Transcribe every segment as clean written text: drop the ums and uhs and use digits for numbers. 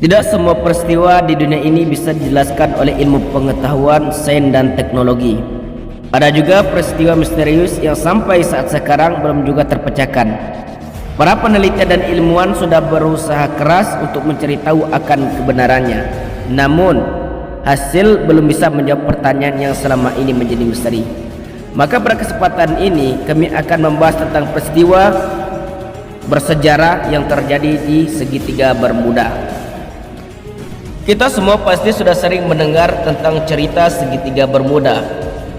Tidak semua peristiwa di dunia ini bisa dijelaskan oleh ilmu pengetahuan, sains dan teknologi. Ada juga peristiwa misterius yang sampai saat sekarang belum juga terpecahkan. Para peneliti dan ilmuwan sudah berusaha keras untuk mencari tahu akan kebenarannya. Namun, hasil belum bisa menjawab pertanyaan yang selama ini menjadi misteri. Maka pada kesempatan ini kami akan membahas tentang peristiwa bersejarah yang terjadi di segitiga Bermuda. Kita semua pasti sudah sering mendengar tentang cerita segitiga Bermuda.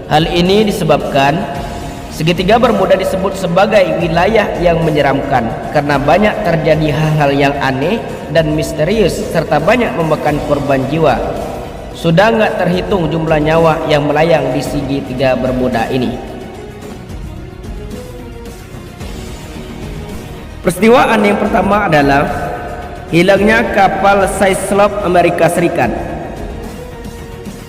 Hal ini disebabkan segitiga Bermuda disebut sebagai wilayah yang menyeramkan karena banyak terjadi hal-hal yang aneh dan misterius serta banyak memakan korban jiwa. Sudah nggak terhitung jumlah nyawa yang melayang di segitiga Bermuda ini. Peristiwa aneh yang pertama adalah hilangnya kapal Cyclops Amerika Serikat.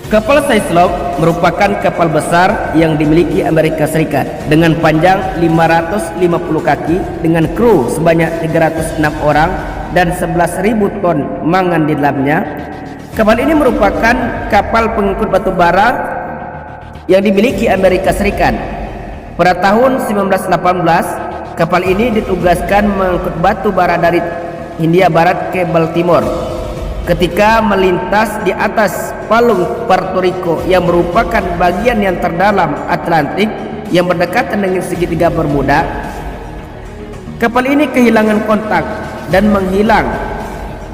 Kapal Cyclops merupakan kapal besar yang dimiliki Amerika Serikat dengan panjang 550 kaki dengan kru sebanyak 306 orang dan 11.000 ton mangan di dalamnya. Kapal ini merupakan kapal pengangkut batu bara yang dimiliki Amerika Serikat. Pada tahun 1918, kapal ini ditugaskan mengangkut batu bara dari Hindia Barat ke Baltimore. Ketika melintas di atas palung Puerto Rico yang merupakan bagian yang terdalam Atlantik yang berdekatan dengan segitiga Bermuda, kapal ini kehilangan kontak dan menghilang.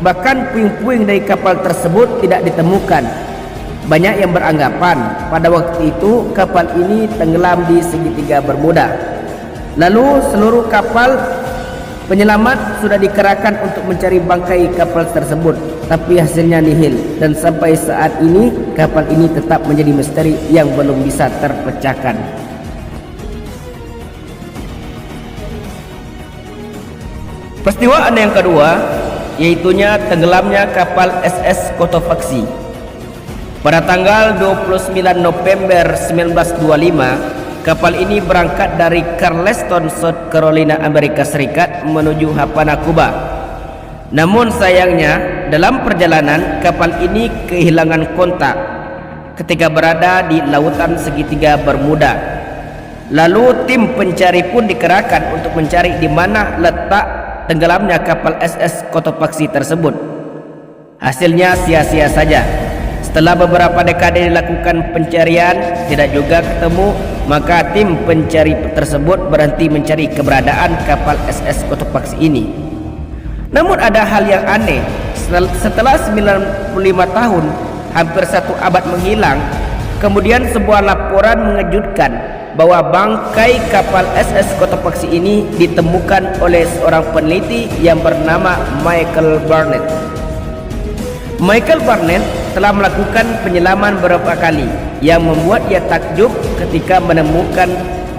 Bahkan puing-puing dari kapal tersebut tidak ditemukan. Banyak yang beranggapan pada waktu itu kapal ini tenggelam di segitiga Bermuda. Lalu seluruh kapal penyelamat sudah dikerahkan untuk mencari bangkai kapal tersebut, tapi hasilnya nihil dan sampai saat ini kapal ini tetap menjadi misteri yang belum bisa terpecahkan. Peristiwa aneh yang kedua yaitunya tenggelamnya kapal SS Cotopaxi. Pada tanggal 29 November 1925, kapal ini berangkat dari Charleston, South Carolina, Amerika Serikat menuju Havana, Kuba. Namun sayangnya dalam perjalanan kapal ini kehilangan kontak ketika berada di lautan segitiga Bermuda. Lalu tim pencari pun dikerahkan untuk mencari di mana letak tenggelamnya kapal SS Cotopaxi tersebut. Hasilnya sia-sia saja. Setelah beberapa dekade dilakukan pencarian tidak juga ketemu, maka tim pencari tersebut berhenti mencari keberadaan kapal SS Cotopaxi ini. Namun ada hal yang aneh. Setelah 95 tahun, hampir satu abad menghilang, kemudian sebuah laporan mengejutkan bahwa bangkai kapal SS Cotopaxi ini ditemukan oleh seorang peneliti yang bernama Michael Barnett. Michael Barnett telah melakukan penyelaman beberapa kali yang membuat ia takjub ketika menemukan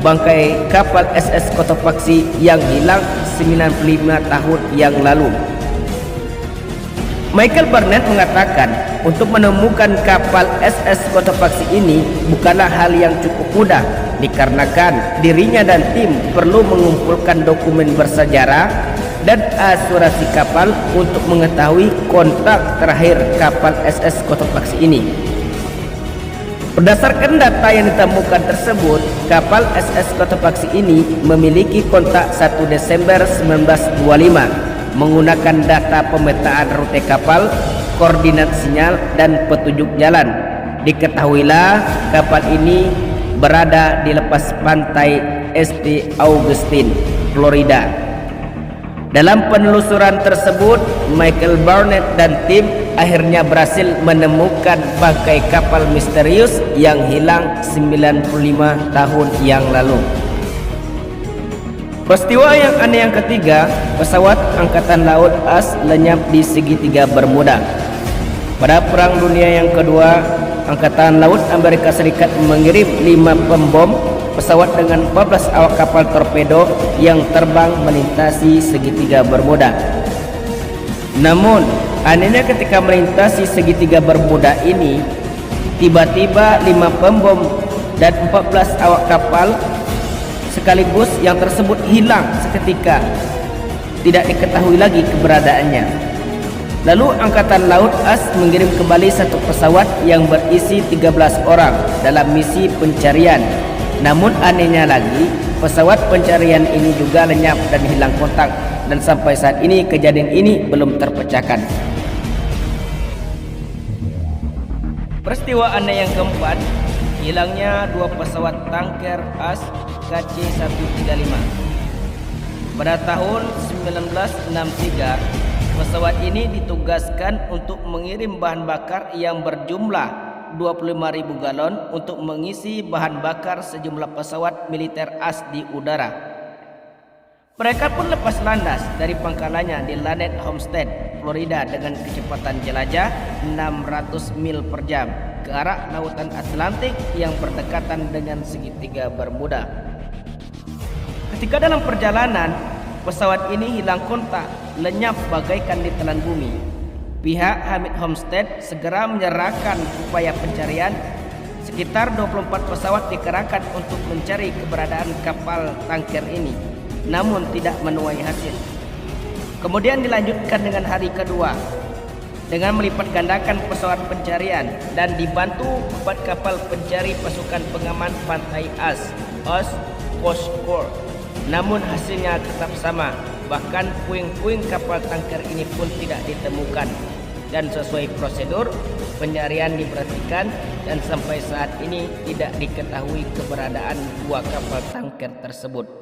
bangkai kapal SS Cotopaxi yang hilang 95 tahun yang lalu. Michael Barnett mengatakan untuk menemukan kapal SS Cotopaxi ini bukanlah hal yang cukup mudah dikarenakan dirinya dan tim perlu mengumpulkan dokumen bersejarah dan asuransi kapal untuk mengetahui kontak terakhir kapal SS Cotopaxi ini. Berdasarkan data yang ditemukan tersebut, kapal SS Cotopaxi ini memiliki kontak 1 Desember 1925 menggunakan data pemetaan rute kapal, koordinat sinyal dan petunjuk jalan. Diketahuilah kapal ini berada di lepas pantai St. Augustine, Florida. Dalam penelusuran tersebut, Michael Barnett dan tim akhirnya berhasil menemukan bangkai kapal misterius yang hilang 95 tahun yang lalu. Peristiwa yang aneh yang ketiga, pesawat Angkatan Laut AS lenyap di segitiga Bermuda. Pada Perang Dunia yang kedua, Angkatan Laut Amerika Serikat mengirim 5 pembom pesawat dengan 14 awak kapal torpedo yang terbang melintasi segitiga Bermuda. Namun anehnya ketika melintasi segitiga Bermuda ini, tiba-tiba 5 pembom dan 14 awak kapal sekaligus yang tersebut hilang seketika, tidak diketahui lagi keberadaannya. Lalu Angkatan Laut AS mengirim kembali satu pesawat yang berisi 13 orang dalam misi pencarian. Namun anehnya lagi, pesawat pencarian ini juga lenyap dan hilang kontak, dan sampai saat ini kejadian ini belum terpecahkan. Peristiwa aneh yang keempat, hilangnya dua pesawat tanker AS KC-135. Pada tahun 1963, pesawat ini ditugaskan untuk mengirim bahan bakar yang berjumlah 25.000 galon untuk mengisi bahan bakar sejumlah pesawat militer AS di udara. Mereka pun lepas landas dari pangkalannya di Lanett Homestead, Florida dengan kecepatan jelajah 600 mil per jam ke arah lautan Atlantik yang berdekatan dengan segitiga Bermuda. Ketika dalam perjalanan, pesawat ini hilang kontak, lenyap bagaikan ditelan bumi. Pihak Hamid Homestead segera menyerahkan upaya pencarian. Sekitar 24 pesawat dikerahkan untuk mencari keberadaan kapal tanker ini, namun tidak menuai hasil. Kemudian dilanjutkan dengan hari kedua dengan melipat gandakan pesawat pencarian dan dibantu 4 kapal pencari pasukan pengaman pantai AS Coast Guard. Namun hasilnya tetap sama. Bahkan puing-puing kapal tanker ini pun tidak ditemukan, dan sesuai prosedur pencarian diberhentikan dan sampai saat ini tidak diketahui keberadaan dua kapal tanker tersebut.